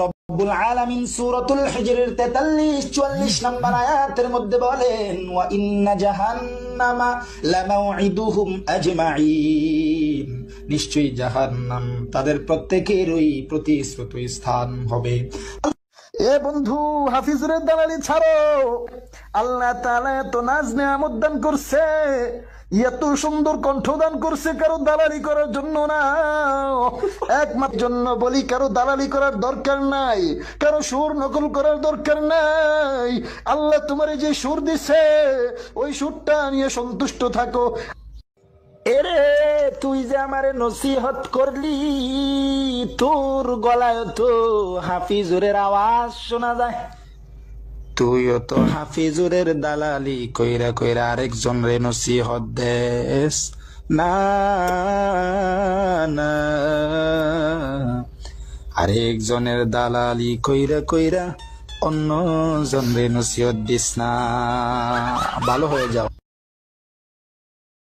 রব্বুল আলামিন সূরাতুল হিজরের 43-44 নম্বর আয়াতের মধ্যে বলেন, ওয়া ইন্না জাহান্নামা লামাউইদুহুম আজমাইন, নিশ্চয়ই জাহান্নাম তাদের প্রত্যেকেরই প্রতিশ্রুত স্থান হবে। এ বন্ধু, হাফিজুরের দালালি ছাড়ো। আল্লাহ তাআলা এত নাজ নেয়ামত দান করছে, এত সুন্দর কণ্ঠ দান করছে, কারো দালালি করার জন্য না, একমাত্র জন্য বলি, কারো দালালি করার দরকার নাই, কারো সুর নকল করার দরকার নাই। আল্লাহ তোমার যে সুর দিছে ওই সুরটা নিয়ে সন্তুষ্ট থাকো। এরে তুই যে আমারে নসিহত করলি, তোর গলায় তো হাফিজুরের আওয়াজ শোনা যায়। তুইও তো হাফিজুরের দালালি কইরা কইরা আরেকজন রে নসিহত দেস না, না আরেকজনের দালালি কইরা কইরা অন্য জন রে নসিহত দিস না। ভালো হয়ে যাও।